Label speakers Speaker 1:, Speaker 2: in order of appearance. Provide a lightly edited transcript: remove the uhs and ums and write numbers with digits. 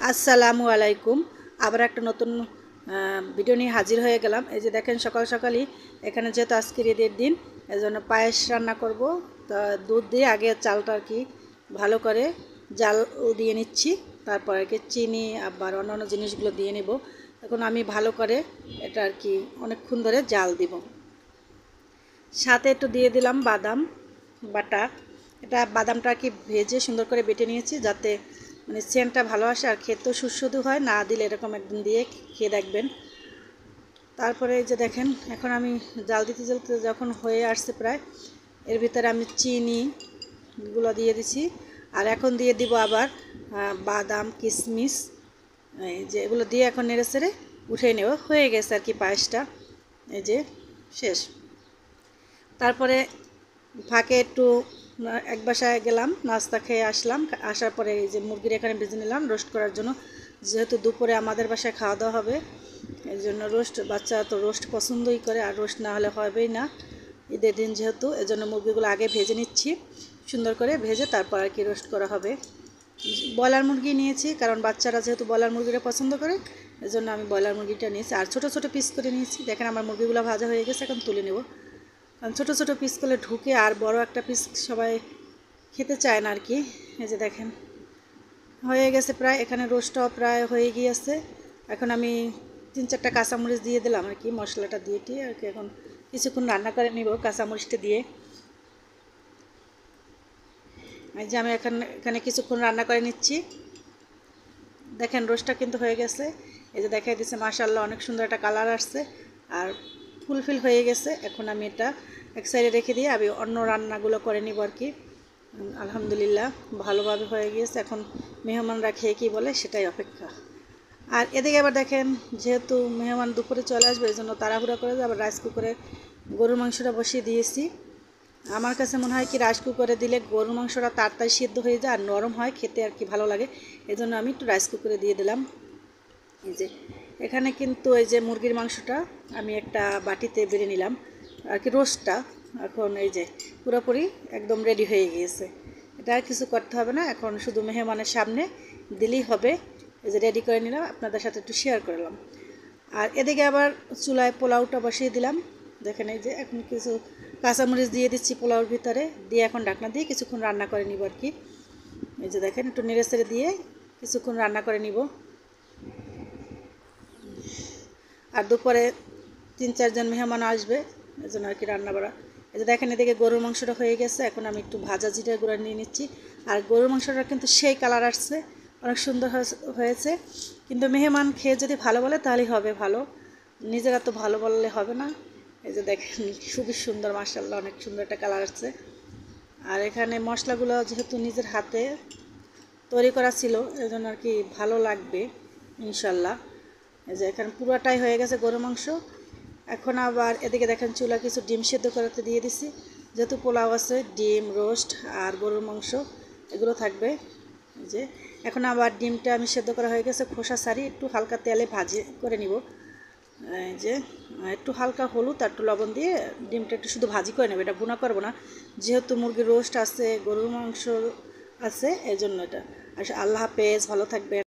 Speaker 1: আসসালামু আলাইকুম। আবার একটা নতুন ভিডিও নিয়ে হাজির হয়ে গেলাম। এই যে দেখেন সকাল সকালই এখানে যেহেতু আজকের ঈদের দিন এজন্য পায়েস রান্না করব। তা দুধ দিয়ে আগে চালটা আর কি ভালো করে জাল দিয়ে নিচ্ছি, তারপর আর কি চিনি আবার অন্যান্য জিনিসগুলো দিয়ে নেব। এখন আমি ভালো করে এটা আর কি অনেকক্ষণ ধরে জাল দিব। সাথে একটু দিয়ে দিলাম বাদাম বাটা। এটা বাদামটা আর কি ভেজে সুন্দর করে বেটে নিয়েছি যাতে মানে সেন্টটা ভালো আসে আর খেতেও সুস্বাদু হয়। না দিলে এরকম একদিন দিয়ে খেয়ে দেখবেন। তারপরে এই যে দেখেন এখন আমি জাল দিতে জ্বালতে যখন হয়ে আসছে প্রায়, এর ভিতরে আমি চিনিগুলো দিয়ে দিছি। আর এখন দিয়ে দিব আবার বাদাম কিশমিশ, এই যে এগুলো দিয়ে এখন নেড়ে চেড়ে উঠিয়ে নেব। হয়ে গেছে আর কি পায়েসটা, এই যে শেষ। তারপরে ফাঁকে একটু এক বাসায় গেলাম, নাস্তা খেয়ে আসলাম। আসার পরে এই যে মুরগির এখানে ভেজে নিলাম রোস্ট করার জন্য, যেহেতু দুপুরে আমাদের বাসায় খাওয়া দাওয়া হবে। এই জন্য রোস্ট, বাচ্চা তো রোস্ট পছন্দই করে, আর রোস্ট না হলে হবেই না ঈদের দিন যেহেতু। এজন্য মুরগিগুলো আগে ভেজে নিচ্ছি, সুন্দর করে ভেজে তারপর আর কি রোস্ট করা হবে। ব্রয়লার মুরগি নিয়েছি কারণ বাচ্চারা যেহেতু ব্রয়লার মুরগিটা পছন্দ করে, এজন্য আমি ব্রয়লার মুরগিটা নিয়েছি। আর ছোটো ছোটো পিস করে নিয়েছি। দেখেন আমার মুরগিগুলো ভাজা হয়ে গেছে, এখন তুলে নেব। কারণ ছোটো ছোটো পিস করলে ঢুকে, আর বড় একটা পিস সবাই খেতে চায় না আর কি। এই যে দেখেন হয়ে গেছে প্রায়, এখানে রোস্টটাও প্রায় হয়ে গিয়েছে। এখন আমি 3-4টা কাঁচামরিচ দিয়ে দিলাম আর কি, মশলাটা দিয়ে আর কি এখন কিছুক্ষণ রান্না করে নিব কাঁচামরিচটা দিয়ে। এই যে আমি এখানে কিছুক্ষণ রান্না করে নিচ্ছি। দেখেন রোস্টটা কিন্তু হয়ে গেছে। এই যে দেখাই দিচ্ছে মাশাআল্লাহ অনেক সুন্দর একটা কালার আসছে আর ফুলফিল হয়ে গেছে। এখন আমি এটা এক সাইডে রেখে দিয়ে আমি অন্য রান্নাগুলো করে নিব আর কি। আলহামদুলিল্লাহ ভালোভাবে হয়ে গিয়েছে। এখন মেহমানরা খেয়ে কী বলে সেটাই অপেক্ষা। আর এদিকে আবার দেখেন যেহেতু মেহমান দুপুরে চলে আসবে, এই জন্য তাড়াহুড়া করে আবার রাইস কুকারে গরুর মাংসটা বসিয়ে দিয়েছি। আমার কাছে মনে হয় কি রাইস কুকারে দিলে গরুর মাংসটা তাড়াতাড়ি সিদ্ধ হয়ে যায় আর নরম হয়, খেতে আর কি ভালো লাগে। এই জন্য আমি একটু রাইস কুকারে দিয়ে দিলাম। এই যে এখানে কিন্তু এই যে মুরগির মাংসটা আমি একটা বাটিতে বেড়ে নিলাম আর কি রোস্টটা। এখন এই যে পুরোপুরি একদম রেডি হয়ে গিয়েছে। এটা আর কিছু করতে হবে না, এখন শুধু মেহমানের সামনে দিলেই হবে। এই যে রেডি করে নিলাম, আপনাদের সাথে একটু শেয়ার করলাম। আর এদিকে আবার চুলায় পোলাওটা বসিয়ে দিলাম। দেখেন এই যে এখন কিছু কাঁচামরিচ দিয়ে দিচ্ছি পোলাওর ভিতরে, দিয়ে এখন ঢাকনা দিয়ে কিছুক্ষণ রান্না করে নিব আর কি। এই যে দেখেন একটু নেড়ে চেড়ে দিয়ে কিছুক্ষণ রান্না করে নিব। আর দুপুরে 3-4 জন মেহমান আসবে, এই জন্য আর কি রান্না বাড়া। এই যে দেখেন এদিকে গরুর মাংসটা হয়ে গেছে। এখন আমি একটু ভাজা জিরা গুঁড়া নিয়ে নিচ্ছি। আর গরুর মাংসটা কিন্তু সেই কালার আসছে, অনেক সুন্দর হয়েছে। কিন্তু মেহমান খেয়ে যদি ভালো বলে তাহলেই হবে ভালো, নিজেরা তো ভালো বললে হবে না। এই যে দেখেন খুবই সুন্দর মাশাআল্লাহ অনেক সুন্দর একটা কালার আসছে। আর এখানে মশলাগুলো যেহেতু নিজের হাতে তৈরি করা ছিল, এই জন্য আর কি ভালো লাগবে ইনশাল্লাহ। এই যে এখানে পুরোটাই হয়ে গেছে গরুর মাংস। এখন আবার এদিকে দেখেন চুলা কিছু ডিম সেদ্ধ করতে দিয়ে দিছি, যেহেতু পোলাও আছে ডিম রোস্ট আর গরুর মাংস এগুলো থাকবে। এই যে এখন আবার ডিমটা আমি সেদ্ধ করা হয়ে গেছে, খোসা ছাড়িয়ে একটু হালকা তেলে ভাজি করে নিব। এই যে একটু হালকা হলুদ আর একটু লবণ দিয়ে ডিমটা একটু শুধু ভাজি করে নেব, এটা ভুনা করবো না। যেহেতু মুরগির রোস্ট আছে গরুর মাংস আছে এই জন্য এটা। আল্লাহ হাফেজ, ভালো থাকবেন।